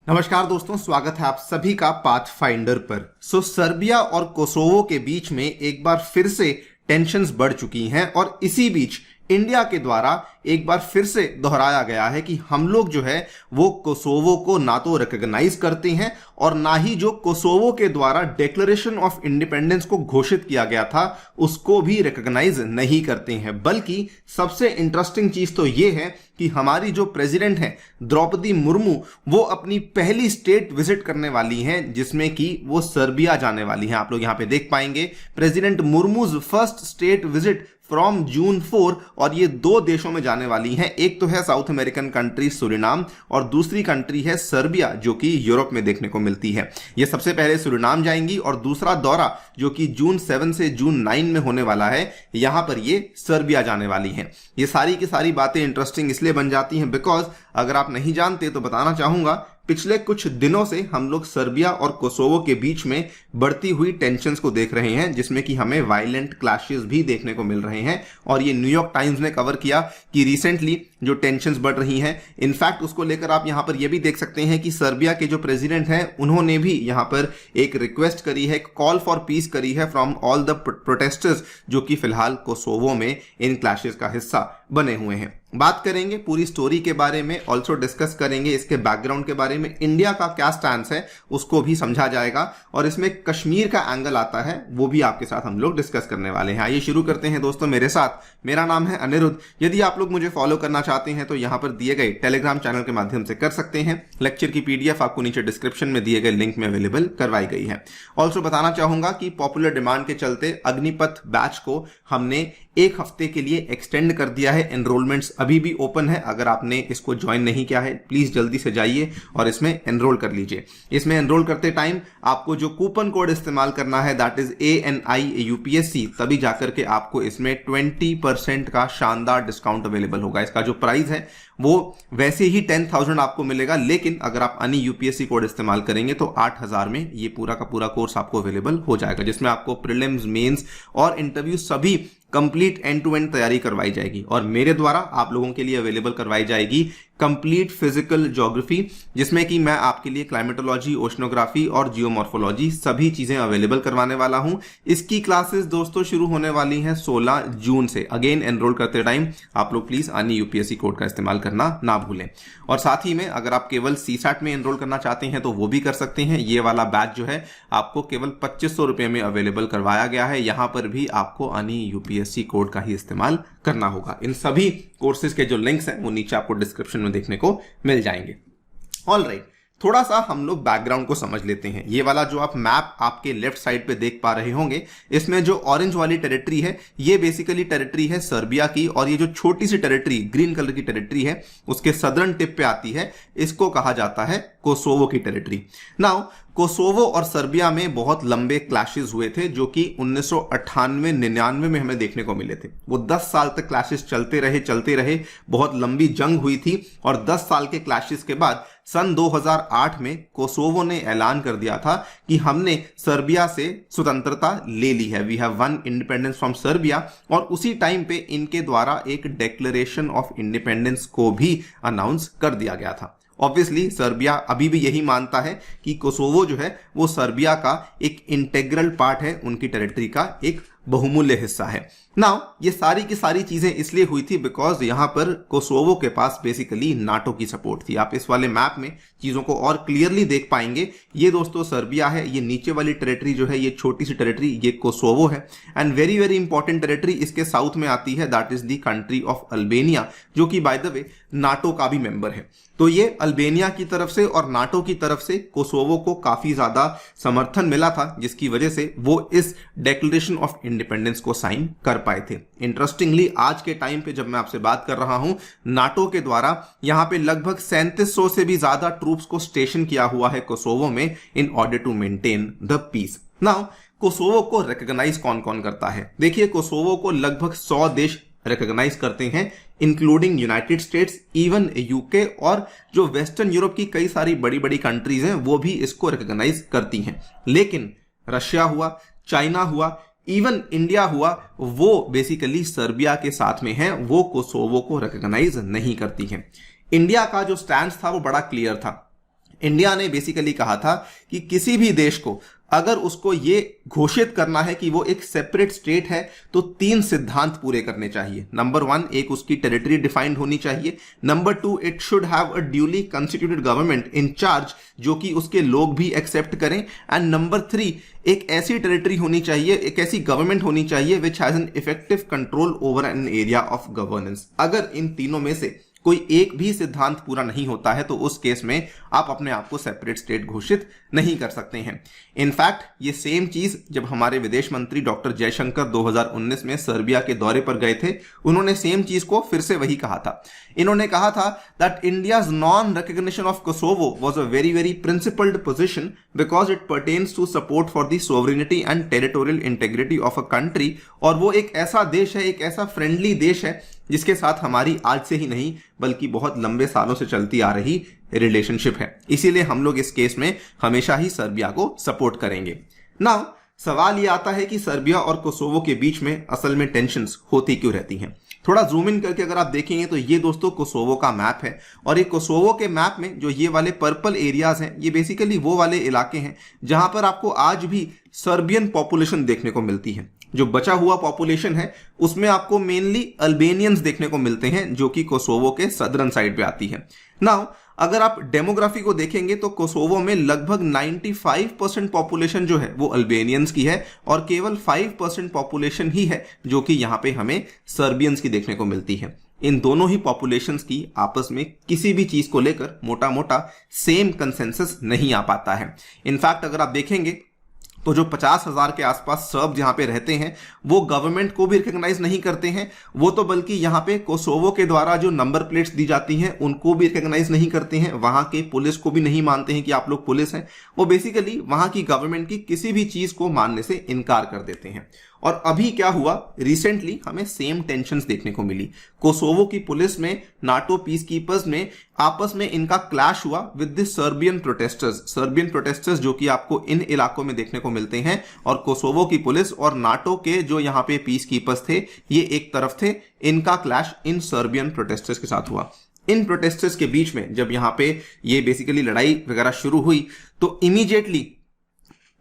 नमस्कार दोस्तों, स्वागत है आप सभी का पाथफाइंडर पर। सर्बिया और कोसोवो के बीच में एक बार फिर से टेंशन्स बढ़ चुकी हैं और इसी बीच इंडिया के द्वारा एक बार फिर से दोहराया गया है कि हम लोग जो है वो कोसोवो को ना तो रिकॉग्नाइज करते हैं और ना ही जो कोसोवो के द्वारा डिक्लेरेशन ऑफ इंडिपेंडेंस को घोषित किया गया था उसको भी रिकॉग्नाइज नहीं करते हैं। बल्कि सबसे इंटरेस्टिंग चीज तो ये है कि हमारी जो प्रेसिडेंट है द्रौपदी मुर्मू, वो अपनी पहली स्टेट विजिट करने वाली हैं जिसमें कि वो सर्बिया जाने वाली हैं। आप लोग यहां पे देख पाएंगे president Murmu's first state visit from June 4 और ये दो देशों में जाने वाली हैं। एक तो है साउथ अमेरिकन कंट्री सूरिनाम और दूसरी कंट्री है सर्बिया जो कि यूरोप में देखने को मिलती है। ये सबसे पहले सूरिनाम जाएंगी और दूसरा दौरा जो कि जून 7 से जून 9 में होने वाला है, यहां पर ये सर्बिया जाने वाली हैं। ये सारी की सारी बातें इंटरेस्टिंग इसलिए बन जाती हैं बिकॉज अगर आप नहीं जानते तो बताना चाहूंगा, पिछले कुछ दिनों से हम लोग सर्बिया और कोसोवो के बीच में बढ़ती हुई टेंशन्स को देख रहे हैं जिसमें कि हमें वायलेंट क्लैशेस भी देखने को मिल रहे हैं। और ये न्यूयॉर्क टाइम्स ने कवर किया कि रिसेंटली जो टेंशन्स बढ़ रही हैं, इनफैक्ट उसको लेकर आप यहां पर यह भी देख सकते हैं कि सर्बिया के जो प्रेसिडेंट हैं उन्होंने भी यहां पर एक रिक्वेस्ट करी है, कॉल फॉर पीस करी है फ्रॉम ऑल द प्रोटेस्टर्स जो कि फिलहाल कोसोवो में इन क्लैशेस का हिस्सा बने हुए हैं। बात करेंगे पूरी स्टोरी के बारे में, ऑल्सो डिस्कस करेंगे इसके बैकग्राउंड के बारे में, इंडिया का क्या स्टैंड है उसको भी समझा जाएगा और इसमें कश्मीर का एंगल आता है वो भी आपके साथ हम लोग डिस्कस करने वाले हैं। आइए शुरू करते हैं दोस्तों मेरे साथ। मेरा नाम है अनिरुद्ध। यदि आप लोग मुझे फॉलो करना चाहते हैं तो यहां पर दिए गए टेलीग्राम चैनल के माध्यम से कर सकते हैं। लेक्चर की पीडीएफ आपको नीचे डिस्क्रिप्शन में दिए गए लिंक में अवेलेबल करवाई गई है। ऑल्सो बताना चाहूंगा कि पॉपुलर डिमांड के चलते अग्निपथ बैच को हमने एक हफ्ते के लिए एक्सटेंड कर दिया है। एनरोलमेंट्स अभी भी ओपन है। अगर आपने इसको ज्वाइन नहीं किया है प्लीज जल्दी से जाइए और इसमें एनरोल कर लीजिए। इसमें एनरोल करते टाइम आपको जो कूपन कोड इस्तेमाल करना है दैट इज ANIUPSC, तभी जाकर के आपको इसमें 20% का शानदार डिस्काउंट अवेलेबल होगा। इसका जो प्राइस है वो वैसे ही 10,000 आपको मिलेगा, लेकिन अगर आप ANI UPSC कोड इस्तेमाल करेंगे तो 8,000 में ये पूरा का पूरा कोर्स आपको अवेलेबल हो जाएगा, जिसमें आपको प्रीलिम्स, मेंस और इंटरव्यू सभी कंप्लीट एंड टू एंड तैयारी करवाई जाएगी। और मेरे द्वारा आप लोगों के लिए अवेलेबल करवाई जाएगी कंप्लीट फिजिकल ज्योग्राफी, जिसमें कि मैं आपके लिए क्लाइमेटोलॉजी, ओशनोग्राफी और जियोमॉर्फोलॉजी सभी चीजें अवेलेबल करवाने वाला हूं। इसकी क्लासेस दोस्तों शुरू होने वाली हैं 16 जून से। अगेन एनरोल करते टाइम आप लोग प्लीज ANI UPSC कोड का इस्तेमाल करना ना भूलें। और साथ ही में अगर आप केवल CSAT में एनरोल करना चाहते हैं तो वो भी कर सकते हैं। ये वाला बैच जो है आपको केवल 2500 रुपए में अवेलेबल करवाया गया है। यहां पर भी आपको ANI UPSC कोड का ही इस्तेमाल करना होगा। इन सभी कोर्सेज के जो लिंक्स हैं वो नीचे आपको डिस्क्रिप्शन में देखने को मिल जाएंगे। ऑलराइट, थोड़ा सा हम लोग बैकग्राउंड को समझ लेते हैं। ये वाला जो आप मैप आपके लेफ्ट साइड पे देख पा रहे होंगे, इसमें जो ऑरेंज वाली टेरिटरी है ये बेसिकली टेरिटरी है सर्बिया की, और ये जो छोटी सी टेरिटरी ग्रीन कलर की टेरिटरी है उसके सदर्न टिप पे आती है, इसको कहा जाता है कोसोवो की टेरिटरी। नाउ कोसोवो और सर्बिया में बहुत लंबे क्लैशेस हुए थे जो कि 1998-99 में हमें देखने को मिले थे। वो 10 साल तक क्लैशेस चलते रहे, बहुत लंबी जंग हुई थी। और 10 साल के क्लैशेस के बाद सन 2008 में कोसोवो ने ऐलान कर दिया था कि हमने सर्बिया से स्वतंत्रता ले ली है, we have won independence from Serbia. और उसी टाइम पे इनके द्वारा एक डिक्लेरेशन ऑफ इंडिपेंडेंस को भी अनाउंस कर दिया गया था। ऑब्वियसली सर्बिया अभी भी यही मानता है कि कोसोवो जो है वो सर्बिया का एक इंटेग्रल पार्ट है, उनकी टेरिटरी का एक बहुमूल्य हिस्सा है। नाउ ये सारी की सारी चीजें इसलिए हुई थी बिकॉज यहां पर कोसोवो के पास बेसिकली नाटो की सपोर्ट थी। आप इस वाले मैप में चीजों को और क्लियरली देख पाएंगे। ये दोस्तों सर्बिया है, ये नीचे वाली टेरिटरी जो है ये छोटी सी टेरिटरी ये कोसोवो है। And very very important territory इसके साउथ में आती है, that is the country of Albania, जो कि बाय द वे नाटो का भी मेंबर है। तो ये अल्बेनिया की तरफ से और नाटो की तरफ से कोसोवो को काफी ज्यादा समर्थन मिला था, जिसकी वजह से वो इस डिक्लेरेशन ऑफ इंडिपेंडेंस को साइन कर पाए थे। इंटरेस्टिंगली आज के टाइम पे जब मैं आपसे बात कर रहा हूं, नाटो के द्वारा यहां पे लगभग 3700 से भी ज्यादा ट्रूप्स को स्टेशन किया हुआ है कोसोवो में in order to maintain the peace. Now Kosovo को रिकॉग्नाइज कौन कौन करता है? देखिए, कोसोवो को लगभग 100 देश रिकॉग्नाइज करते हैं, including United states, even UK, और जो वेस्टर्न यूरोप की कई सारी बड़ी बड़ी कंट्रीज हैं वो भी इसको रिकॉग्नाइज करती हैं। लेकिन रशिया हुआ, चाइना हुआ, इवन इंडिया हुआ, वो बेसिकली सर्बिया के साथ में है, वो कोसोवो को रिकॉग्नाइज नहीं करती है। इंडिया का जो स्टैंड था वो बड़ा क्लियर था। इंडिया ने बेसिकली कहा था कि किसी भी देश को अगर उसको ये घोषित करना है कि वो एक सेपरेट स्टेट है तो 3 सिद्धांत पूरे करने चाहिए। नंबर 1, एक उसकी टेरिटरी डिफाइंड होनी चाहिए। Number 2, it should have a duly constituted government in charge जो कि उसके लोग भी एक्सेप्ट करें। एंड नंबर 3, एक ऐसी टेरिटरी होनी चाहिए, एक ऐसी गवर्नमेंट होनी चाहिए which has an effective control over an area of governance. अगर इन तीनों में से कोई एक भी सिद्धांत पूरा नहीं होता है तो उस केस में आप अपने आप को सेपरेट स्टेट घोषित नहीं कर सकते हैं। इनफैक्ट ये सेम चीज जब हमारे विदेश मंत्री डॉक्टर जयशंकर 2019 में सर्बिया के दौरे पर गए थे, उन्होंने सेम चीज को फिर से वही कहा था। इन्होंने कहा था that India's non recognition of Kosovo was a very very principled position because it pertains to support for the sovereignty and territorial integrity of a country. और वो एक ऐसा देश है, एक ऐसा फ्रेंडली देश है जिसके साथ हमारी आज से ही नहीं बल्कि बहुत लंबे सालों से चलती आ रही रिलेशनशिप है। इसीलिए हम लोग इस केस में हमेशा ही सर्बिया को सपोर्ट करेंगे। नाउ सवाल ये आता है कि सर्बिया और कोसोवो के बीच में असल में टेंशन्स होती क्यों रहती हैं। थोड़ा जूम इन करके अगर आप देखेंगे तो ये दोस्तों कोसोवो का मैप है और ये कोसोवो के मैप में जो ये वाले पर्पल एरियाज हैं ये बेसिकली वो वाले इलाके हैं जहां पर आपको आज भी सर्बियन पॉपुलेशन देखने को मिलती है। जो बचा हुआ पॉपुलेशन है उसमें आपको मेनली अल्बेनियंस देखने को मिलते हैं जो कि कोसोवो के सदर्न साइड पे आती है। नाउ अगर आप डेमोग्राफी को देखेंगे तो कोसोवो में लगभग 95% पॉपुलेशन जो है वो अल्बेनियंस की है और केवल 5% पॉपुलेशन ही है जो कि यहाँ पे हमें सर्बियंस की देखने को मिलती है। इन दोनों ही पॉपुलेशंस की आपस में किसी भी चीज को लेकर मोटा मोटा सेम कंसेंसस नहीं आ पाता है। इनफैक्ट अगर आप देखेंगे तो जो 50,000 के आसपास सर्ब जहां पे रहते हैं वो गवर्नमेंट को भी रिकॉग्नाइज नहीं करते हैं, वो तो बल्कि यहां पे कोसोवो के द्वारा जो नंबर प्लेट्स दी जाती हैं उनको भी रिकॉग्नाइज नहीं करते हैं, वहां के पुलिस को भी नहीं मानते हैं कि आप लोग पुलिस हैं। वो बेसिकली वहां की गवर्नमेंट की किसी भी चीज को मानने से इनकार कर देते हैं। और अभी क्या हुआ, रिसेंटली हमें सेम टेंशन्स देखने को मिली। कोसोवो की पुलिस में, नाटो पीस कीपर्स में आपस में इनका क्लैश हुआ विद द सर्बियन प्रोटेस्टर्स जो कि आपको इन इलाकों में देखने को मिलते हैं। और कोसोवो की पुलिस और नाटो के जो यहाँ पे पीस कीपर्स थे ये एक तरफ थे, इनका क्लैश इन सर्बियन प्रोटेस्टर्स के साथ हुआ। इन प्रोटेस्टर्स के बीच में जब यहाँ पे ये बेसिकली लड़ाई वगैरह शुरू हुई तो इमीडिएटली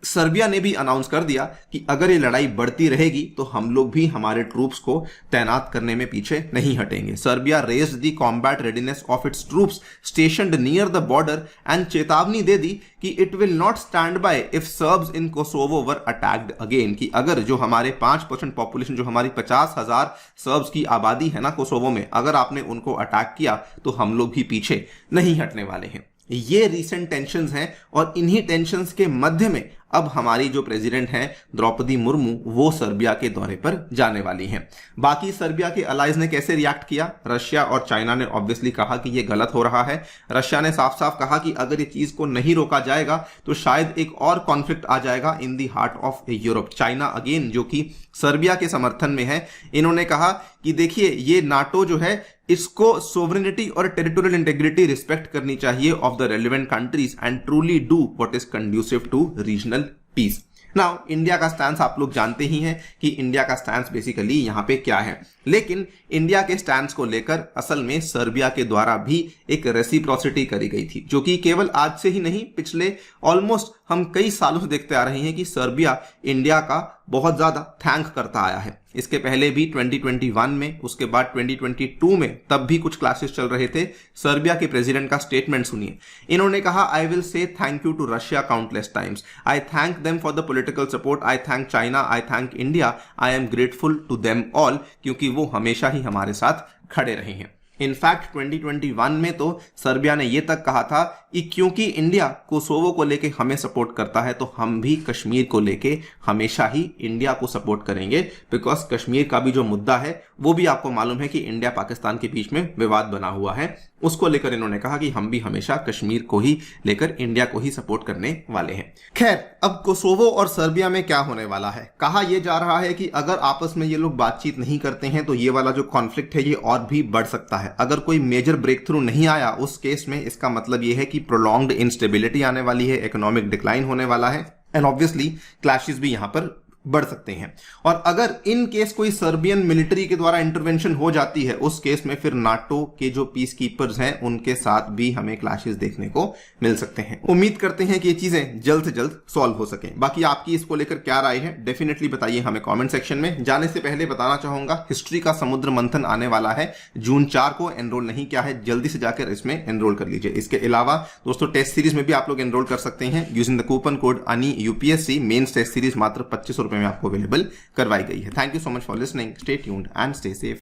सर्बिया ने भी अनाउंस कर दिया कि अगर ये लड़ाई बढ़ती रहेगी तो हम लोग भी हमारे ट्रूप्स को तैनात करने में पीछे नहीं हटेंगे। Serbia raised the combat readiness of its troops stationed near the border and चेतावनी दे दी कि it will not stand by if Serbs in Kosovo were attacked again, कि अगर जो हमारे 5% पॉपुलेशन, जो हमारी 50,000 सर्ब्स की आबादी है ना कोसोवो में, अगर आपने उनको अटैक किया तो हम लोग भी पीछे नहीं हटने वाले हैं। ये रीसेंट टेंशन्स हैं और इन्हीं टेंशन्स के मध्य में अब हमारी जो प्रेसिडेंट हैं द्रौपदी मुर्मू वो सर्बिया के दौरे पर जाने वाली हैं। बाकी सर्बिया के अलाइज ने कैसे रिएक्ट किया? रशिया और चाइना ने ऑब्वियसली कहा कि ये गलत हो रहा है। रशिया ने साफ साफ कहा कि अगर ये चीज को नहीं रोका जाएगा तो शायद एक और कॉन्फ्लिक्ट आ जाएगा in the heart of Europe. China again जो कि सर्बिया के समर्थन में है, इन्होंने कहा कि देखिए ये नाटो जो है इसको सोवरेनिटी और टेरिटोरियल इंटेग्रिटी रिस्पेक्ट करनी चाहिए of the relevant countries and truly do what is conducive to regional peace. Now India का स्टैंड आप लोग जानते ही हैं कि इंडिया का स्टैंड बेसिकली यहां पे क्या है, लेकिन इंडिया के स्टैंड को लेकर असल में सर्बिया के द्वारा भी एक रेसिप्रोसिटी करी गई थी, जो कि केवल आज से ही नहीं पिछले ऑलमोस्ट हम कई सालों से देखते आ रहे हैं कि सर्बिया इंडिया का बहुत ज्यादा थैंक करता आया है। इसके पहले भी 2021 में, उसके बाद 2022 में, तब भी कुछ क्लासेस चल रहे थे। सर्बिया के प्रेसिडेंट का स्टेटमेंट सुनिए। इन्होंने कहा, I will say thank you to Russia countless times, I thank them for the political support, I thank China, I thank India, I am grateful to them all, क्योंकि वो हमेशा ही हमारे साथ खड़े रहे हैं। इनफैक्ट 2021 में तो सर्बिया ने यह तक कहा था कि क्योंकि इंडिया कोसोवो को लेके हमें सपोर्ट करता है तो हम भी कश्मीर को लेके हमेशा ही इंडिया को सपोर्ट करेंगे, बिकॉज कश्मीर का भी जो मुद्दा है वो भी आपको मालूम है कि इंडिया पाकिस्तान के बीच में विवाद बना हुआ है। उसको लेकर इन्होंने कहा कि हम भी हमेशा कश्मीर को ही लेकर इंडिया को ही सपोर्ट करने वाले हैं। खैर, अब कोसोवो और सर्बिया में क्या होने वाला है? कहा यह जा रहा है कि अगर आपस में ये लोग बातचीत नहीं करते हैं तो ये वाला जो कॉन्फ्लिक्ट है ये और भी बढ़ सकता है। अगर कोई मेजर ब्रेक थ्रू नहीं आया उस केस में इसका मतलब यह है कि प्रोलॉन्ग्ड इंस्टेबिलिटी आने वाली है, इकोनॉमिक डिक्लाइन होने वाला है एंड ऑब्वियसली क्लैशेस भी यहां पर बढ़ सकते हैं। और अगर इन केस कोई सर्बियन मिलिट्री के द्वारा इंटरवेंशन हो जाती है, उस केस में फिर नाटो के जो पीस कीपर्स हैं उनके साथ भी हमें क्लैशेस देखने को मिल सकते हैं। उम्मीद करते हैं कि ये चीजें जल्द से जल्द सॉल्व हो सके। बाकी आपकी इसको लेकर क्या राय है डेफिनेटली बताइए हमें कमेंट सेक्शन में। जाने से पहले बताना चाहूंगा हिस्ट्री का समुद्र मंथन आने वाला है जून 4 को। एनरोल नहीं किया है जल्दी से जाकर इसमें एनरोल कर लीजिए। इसके अलावा दोस्तों टेस्ट सीरीज में भी आप लोग एनरोल कर सकते हैं using the coupon code ANI UPSC। Mains test series मात्र 2500 रुपए में आपको अवेलेबल करवाई गई है। Thank you so much for listening. Stay tuned and stay safe.